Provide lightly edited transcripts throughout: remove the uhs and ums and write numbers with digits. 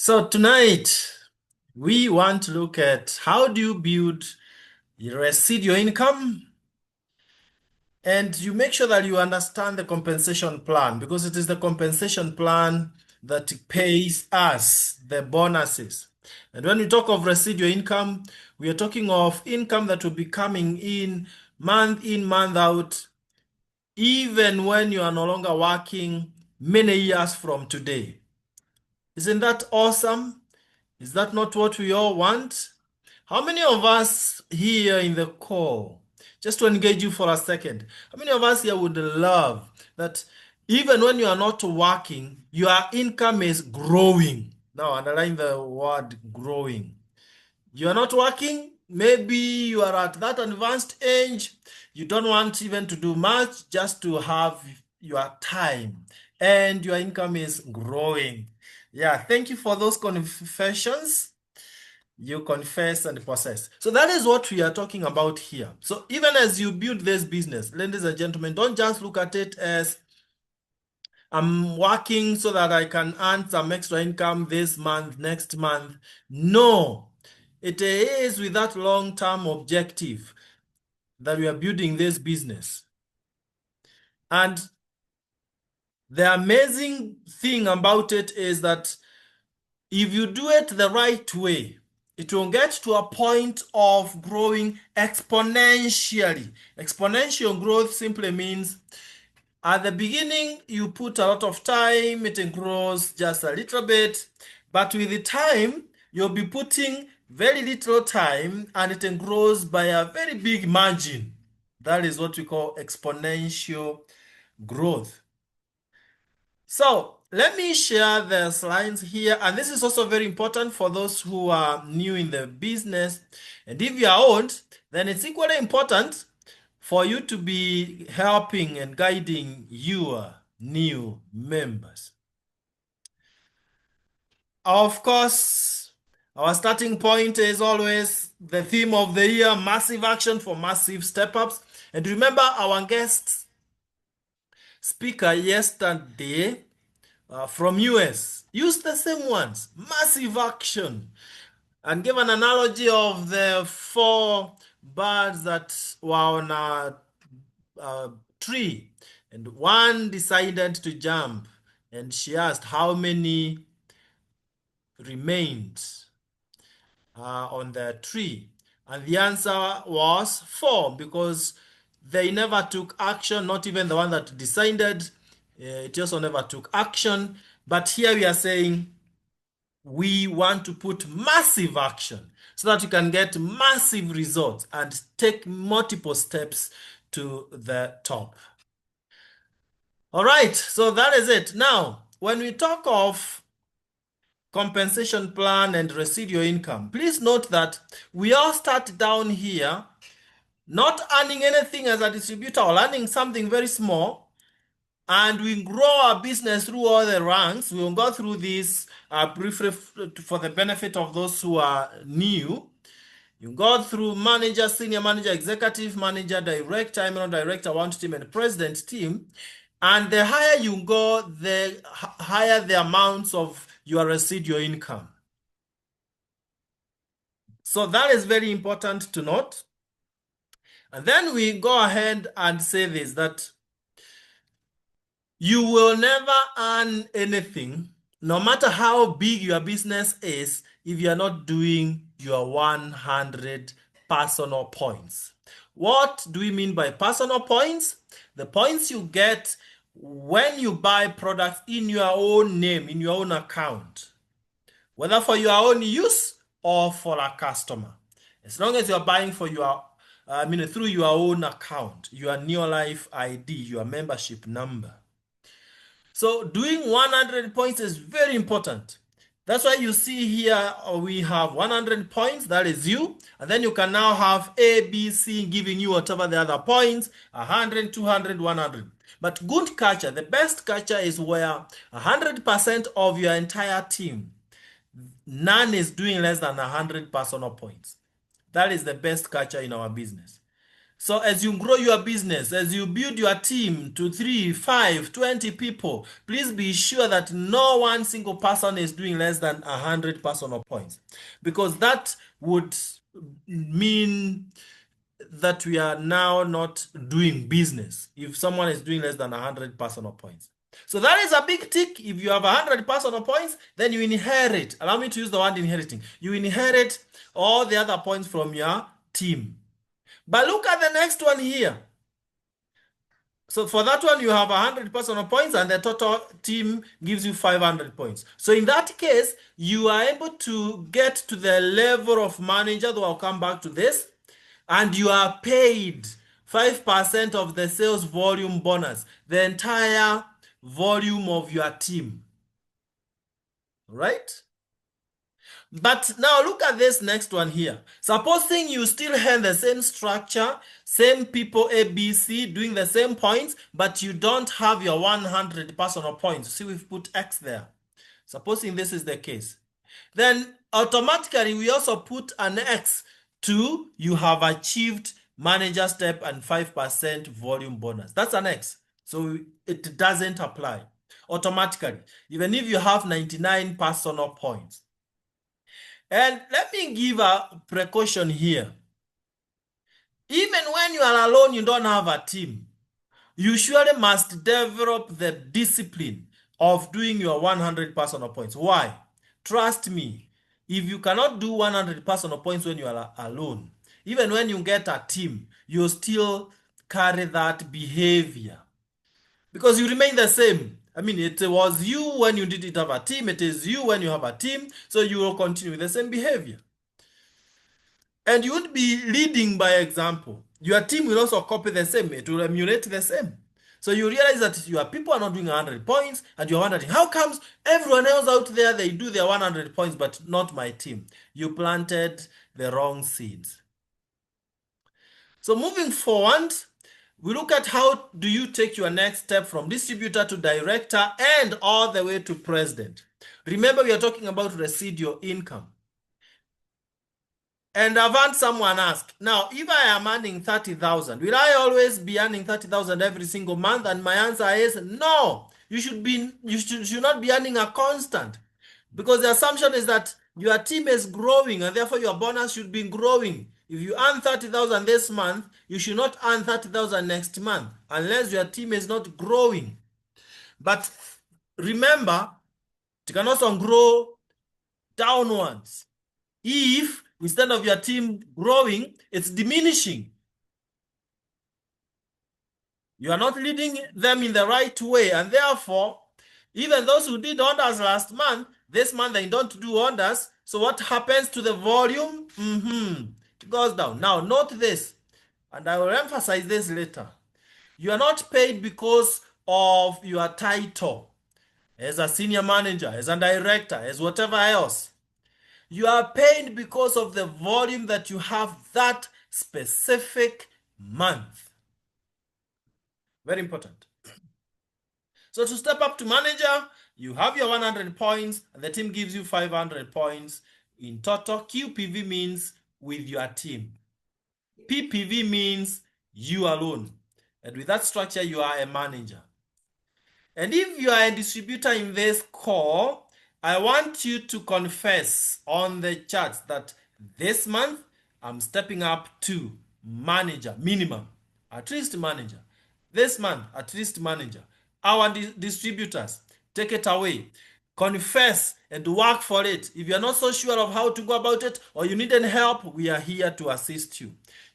So tonight we want to look at how do you build your residual income, and you make sure that you understand the compensation plan, because it is the compensation plan that pays us the bonuses. And when we talk of residual income, we are talking of income that will be coming in, month out, even when you are no longer working many years from today. Isn't that awesome? Is that not what we all want? How many of us here in the call, just to engage you for a second, how many of us here would love that even when you are not working, your income is growing? Now, underline the word growing. You are not working, maybe you are at that advanced age, you don't want even to do much, just to have your time, and your income is growing. Yeah, thank you for those confessions. You confess and possess. So that is what we are talking about here. So even as you build this business, ladies and gentlemen, don't just look at it as I'm working so that I can earn some extra income this month, next month. No, it is with that long-term objective that we are building this business. And the amazing thing about it is that if you do it the right way, it will get to a point of growing exponentially. Exponential growth simply means at the beginning, you put a lot of time, it grows just a little bit, but with the time, you'll be putting very little time and it grows by a very big margin. That is what we call exponential growth. So let me share the slides here. And this is also very important for those who are new in the business. And if you are old, then it's equally important for you to be helping and guiding your new members. Of course, our starting point is always the theme of the year, massive action for massive step-ups. And remember our guest speaker yesterday from US used the same ones, massive action, and gave an analogy of the four birds that were on a tree, and one decided to jump, and she asked how many remained on the tree, and the answer was four, because they never took action. Not even the one that decided, it also never took action. But here we are saying we want to put massive action so that you can get massive results and take multiple steps to the top. All right, so that is it. Now, when we talk of compensation plan and residual income, please note that we all start down here not earning anything as a distributor or earning something very small, and we grow our business through all the ranks. We will go through this briefly for the benefit of those who are new. You go through manager, senior manager, executive manager, director, eminent director, one team, and president team. And the higher you go, the higher the amounts of your residual income. So that is very important to note. And then we go ahead and say this, that you will never earn anything, no matter how big your business is, if you're not doing your 100 personal points. What do we mean by personal points? The points you get when you buy products in your own name, in your own account, whether for your own use or for a customer. As long as you're buying for through your own account, your Neolife ID, your membership number. So doing 100 points is very important. That's why you see here we have 100 points, that is you. And then you can now have A, B, C giving you whatever the other points, 100, 200, 100. But good culture, the best culture is where 100% of your entire team, none is doing less than 100 personal points. That is the best culture in our business. So as you grow your business, as you build your team to 3, 5, 20 people, please be sure that no one single person is doing less than 100 personal points, because that would mean that we are now not doing business if someone is doing less than 100 personal points. So that is a big tick. If you have 100 personal points, then you inherit. Allow me to use the word inheriting. You inherit all the other points from your team. But look at the next one here. So for that one, you have 100 personal points and the total team gives you 500 points. So in that case, you are able to get to the level of manager, though I'll come back to this, and you are paid 5% of the sales volume bonus, the entire volume of your team. Right? But now look at this next one here. Supposing you still have the same structure, same people A, B, C doing the same points, but you don't have your 100 personal points. See, we've put X there. Supposing this is the case. Then automatically we also put an X to you have achieved manager step and 5% volume bonus. That's an X. So it doesn't apply automatically, even if you have 99 personal points. And let me give a precaution here. Even when you are alone, you don't have a team, you surely must develop the discipline of doing your 100 personal points. Why? Trust me, if you cannot do 100 personal points when you are alone, even when you get a team, you still carry that behavior because you remain the same. I mean, it was you when you didn't have a team, it is you when you have a team, so you will continue with the same behavior. And you won't be leading by example. Your team will also copy the same. It will emulate the same. So you realize that your people are not doing 100 points and you're wondering, how comes everyone else out there, they do their 100 points, but not my team? You planted the wrong seeds. So moving forward, we look at how do you take your next step from distributor to director and all the way to president. Remember, we are talking about residual income. And I've had someone ask, now, if I am earning 30,000, will I always be earning 30,000 every single month? And my answer is no. You should not be earning a constant, because the assumption is that your team is growing and therefore your bonus should be growing. If you earn 30,000 this month, you should not earn 30,000 next month unless your team is not growing. But remember, it can also grow downwards. If instead of your team growing, it's diminishing, you are not leading them in the right way, and therefore, even those who did wonders last month, this month they don't do wonders. So what happens to the volume? It goes down. Now, note this, and I will emphasize this later. You are not paid because of your title as a senior manager, as a director, as whatever else. You are paid because of the volume that you have that specific month. Very important. So to step up to manager, you have your 100 points and the team gives you 500 points. In total, QPV means with your team. PPV means you alone. And with that structure, you are a manager. And if you are a distributor in this call, I want you to confess on the charts that this month I'm stepping up to manager, minimum, at least manager. This month, at least manager. Our distributors, take it away. Confess and work for it. If you're not so sure of how to go about it or you need any help, we are here to assist you.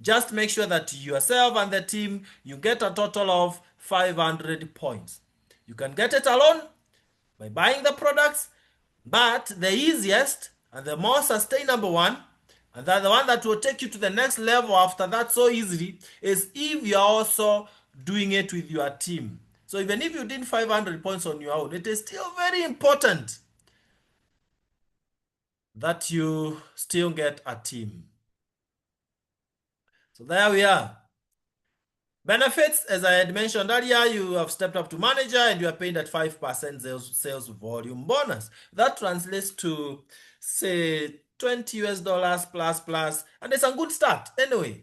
Just make sure that yourself and the team, you get a total of 500 points. You can get it alone by buying the products, but the easiest and the more sustainable one, and the one that will take you to the next level after that so easily, is if you're also doing it with your team. So even if you did 500 points on your own, it is still very important that you still get a team. So there we are. Benefits, as I had mentioned earlier, you have stepped up to manager and you are paid at 5% sales volume bonus. That translates to, say, $20 plus, and it's a good start anyway.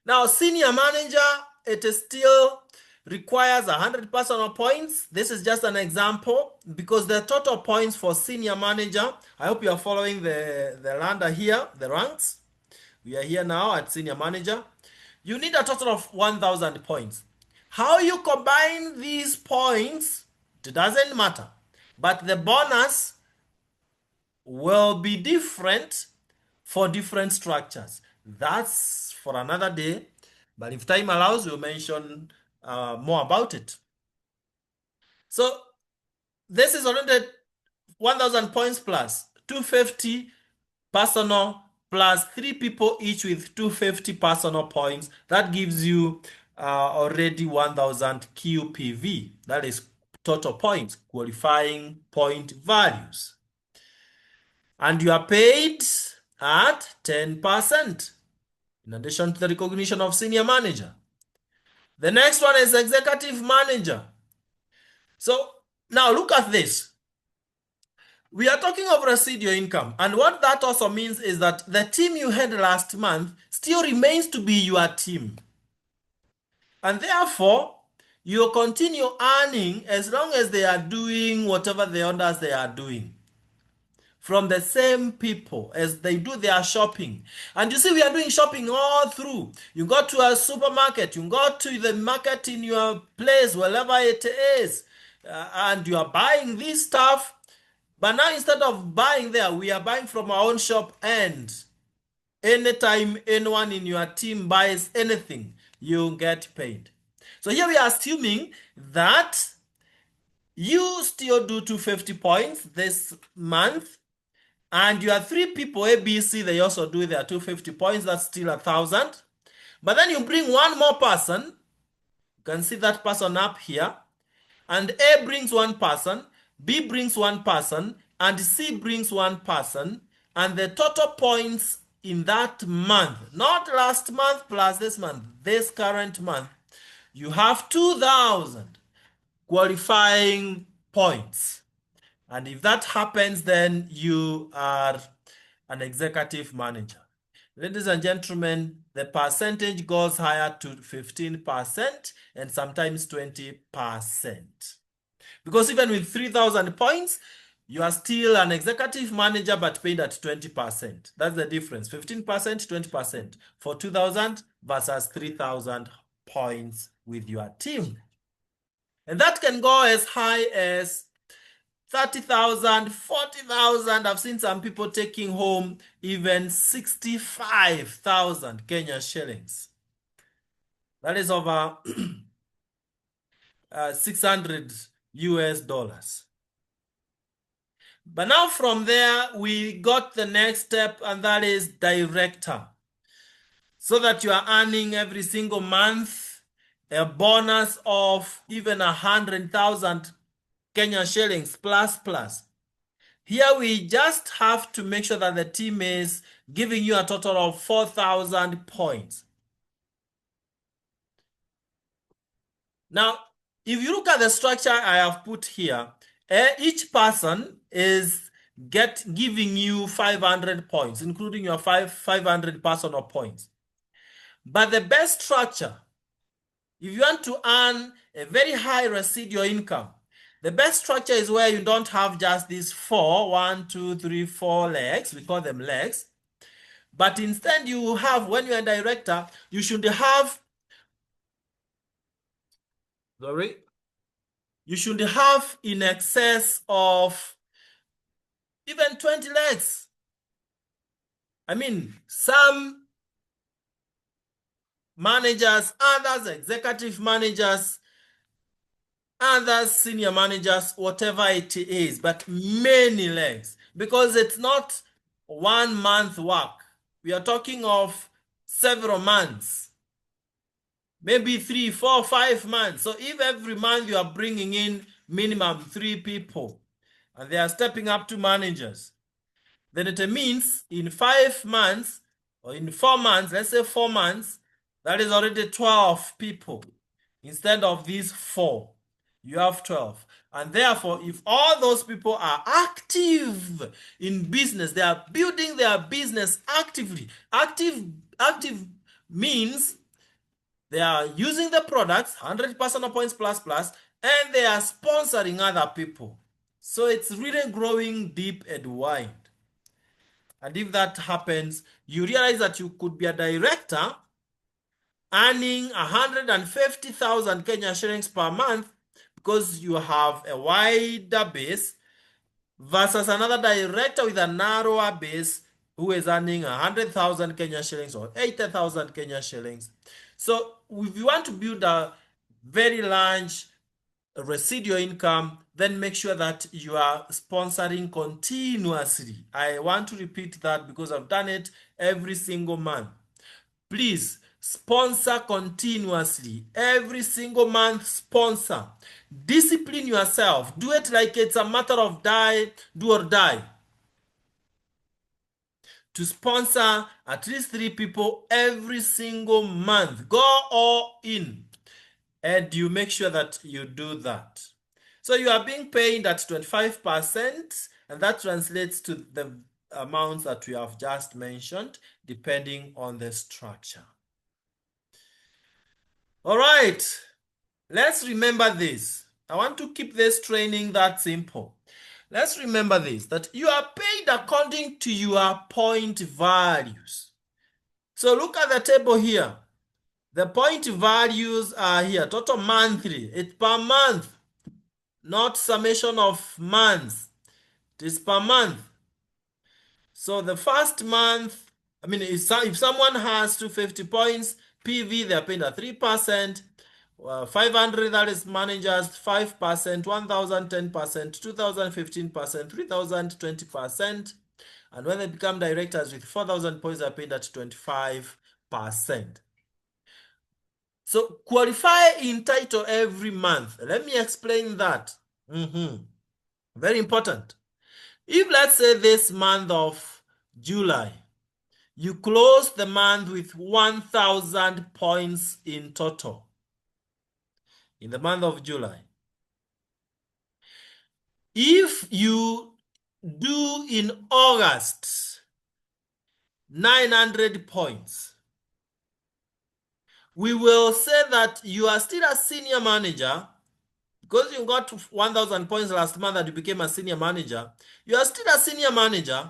Now, senior manager, it is still requires 100 personal points. This is just an example because the total points for senior manager, I hope you are following the ladder here, the ranks. We are here now at senior manager. You need a total of 1,000 points. How you combine these points, it doesn't matter. But the bonus will be different for different structures. That's for another day. But if time allows, we'll mention more about it. So this is already 1,000 points plus 250 personal plus 3 people each with 250 personal points. That gives you already 1,000 QPV. That is total points, qualifying point values. And you are paid at 10% in addition to the recognition of senior manager. The next one is executive manager. So now look at this. We are talking of residual income, and what that also means is that the team you had last month still remains to be your team. And therefore, you'll continue earning as long as they are doing whatever the others they are doing from the same people as they do their shopping. And you see, we are doing shopping all through. You go to a supermarket, you go to the market in your place, wherever it is, and you are buying this stuff. But now instead of buying there, we are buying from our own shop, and anytime anyone in your team buys anything, you get paid. So here we are assuming that you still do 250 points this month, and you are 3 people, A, B, C, they also do their 250 points. That's still 1,000. But then you bring one more person. You can see that person up here. And A brings one person, B brings one person, and C brings one person. And the total points in that month, not last month plus this month, this current month, you have 2,000 qualifying points. And if that happens, then you are an executive manager. Ladies and gentlemen, the percentage goes higher to 15% and sometimes 20%. Because even with 3,000 points, you are still an executive manager but paid at 20%. That's the difference. 15%, 20% for 2,000 versus 3,000 points with your team. And that can go as high as 30,000, 40,000. I've seen some people taking home even 65,000 Kenya shillings. That is over 600 US dollars. But now from there, we got the next step, and that is director. So that you are earning every single month a bonus of even 100,000 Kenya shillings plus. Here we just have to make sure that the team is giving you a total of 4,000 points. Now, if you look at the structure I have put here, each person is giving you 500 points, including your 500 personal points. But the best structure, if you want to earn a very high residual income, the best structure is where you don't have just these 4 legs. We call them legs. But instead you have, when you're a director, you should have, you should have in excess of even 20 legs. I mean, some managers, others executive managers, others senior managers, whatever it is, but many legs, because it's not 1 month work. We are talking of several months, maybe 3, 4, 5 months. So if every month you are bringing in minimum 3 people and they are stepping up to managers, then it means in 5 months or in 4 months, let's say 4 months, that is already 12 people. Instead of these 4, you have 12. And therefore, if all those people are active in business, they are building their business actively. Active means They are using the products, 100 personal points plus plus, and they are sponsoring other people. So it's really growing deep and wide. And if that happens, you realize that you could be a director earning 150,000 Kenya shillings per month because you have a wider base versus another director with a narrower base who is earning 100,000 Kenya shillings or 80,000 Kenya shillings. So if you want to build a very large residual income, then make sure that you are sponsoring continuously. I want to repeat that because I've done it every single month. Please sponsor continuously. Every single month, sponsor. Discipline yourself. Do it like it's a matter of do or die. To sponsor at least 3 people every single month. Go all in. And you make sure that you do that. So you are being paid at 25%, and that translates to the amounts that we have just mentioned, depending on the structure. All right, let's remember this. I want to keep this training that simple. Let's remember this, that you are paid according to your point values. So look at the table here. The point values are here. Total monthly. It's per month, not summation of months. It is per month. So the first month, I mean, if someone has 250 points, PV, they're paying at 3%. 500, that is managers, 5%, 1,000, 10%, 2,000, 15%, 3,000, 20%. And when they become directors with 4,000 points, they're paid at 25%. So qualify in title every month. Let me explain that. Very important. If let's say this month of July, you close the month with 1,000 points in total. In the month of July. If you do in August 900 points, we will say that you are still a senior manager because you got 1,000 points last month and you became a senior manager. You are still a senior manager,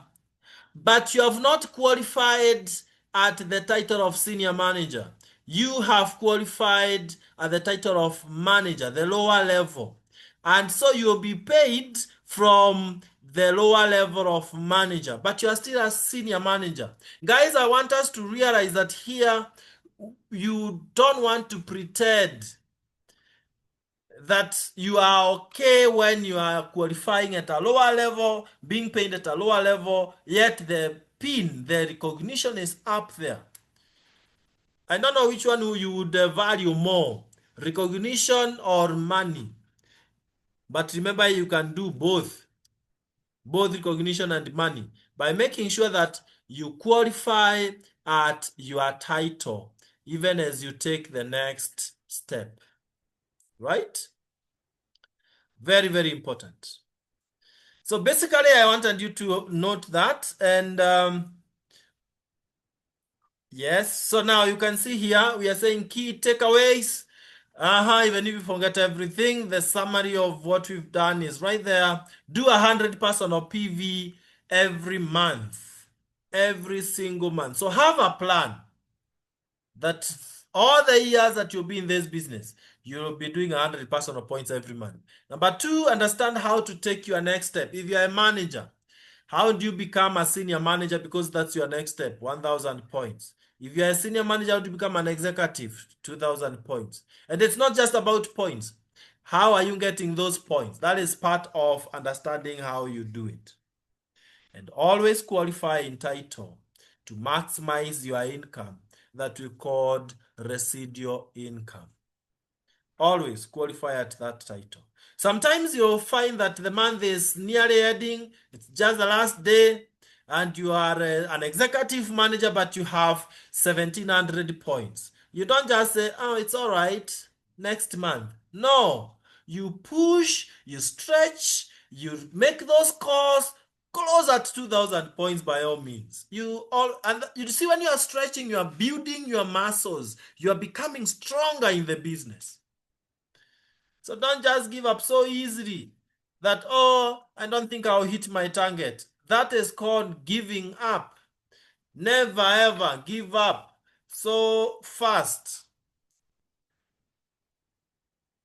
but you have not qualified at the title of senior manager. You have qualified at the title of manager, the lower level. And so you'll be paid from the lower level of manager, but you are still a senior manager. Guys, I want us to realize that here you don't want to pretend that you are okay when you are qualifying at a lower level, being paid at a lower level, yet the pin, the recognition is up there. I don't know which one you would value more, recognition or money. But remember, you can do both recognition and money, by making sure that you qualify at your title, even as you take the next step. Right? Very, very important. So basically, I wanted you to note that. And yes, so now you can see here, we are saying key takeaways. Even if you forget everything, the summary of what we've done is right there. Do 100 personal PV every month, every single month. So have a plan that all the years that you'll be in this business, you'll be doing 100 personal points every month. Number 2, understand how to take your next step. If you're a manager, how do you become a senior manager? Because that's your next step, 1,000 points. If you're a senior manager, how to become an executive, 2,000 points. And it's not just about points. How are you getting those points? That is part of understanding how you do it. And always qualify in title to maximize your income that we called residual income. Always qualify at that title. Sometimes you'll find that the month is nearly ending, it's just the last day, and you are an executive manager, but you have 1,700 points. You don't just say, oh, it's all right, next month. No, you push, you stretch, you make those calls Close at 2,000 points by all means. And you see, when you are stretching, you are building your muscles. You are becoming stronger in the business. So don't just give up so easily that, oh, I don't think I'll hit my target. That is called giving up. Never ever give up so fast.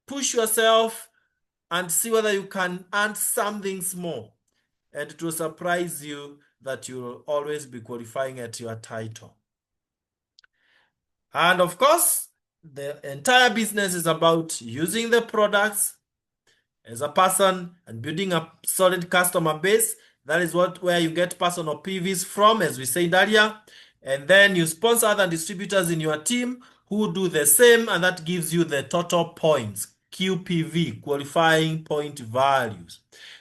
Push yourself and see whether you can earn something small. And it will surprise you that you'll always be qualifying at your title. And of course, the entire business is about using the products as a person and building a solid customer base. That is where you get personal PVs from, as we said earlier. And then you sponsor other distributors in your team who do the same, and that gives you the total points, QPV, qualifying point values.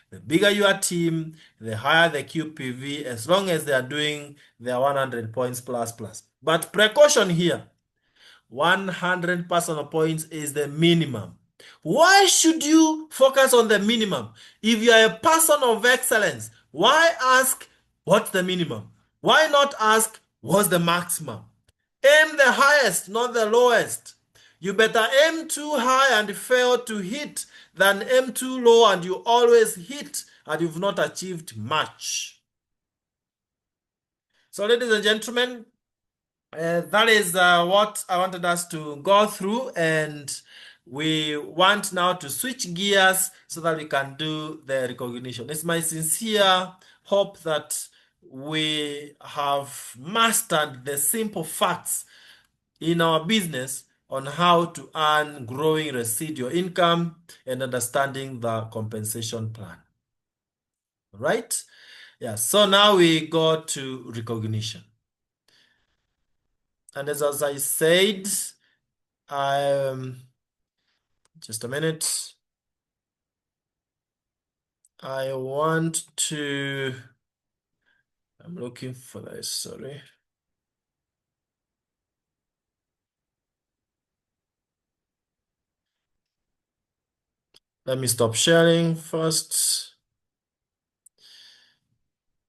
The bigger your team, the higher the QPV, as long as they are doing their 100 points plus plus. But precaution here, 100 personal points is the minimum. Why should you focus on the minimum? If you are a person of excellence, why ask what's the minimum? Why not ask what's the maximum? Aim the highest, not the lowest. You better aim too high and fail to hit than aim too low and you always hit and you've not achieved much. So, ladies and gentlemen, that is what I wanted us to go through, and we want now to switch gears so that we can do the recognition. It's my sincere hope that we have mastered the simple facts in our business on how to earn growing residual income and understanding the compensation plan. Right? Yeah, so now we go to recognition. And as I said, just a minute. I want to, I'm looking for this, sorry. Let me stop sharing first.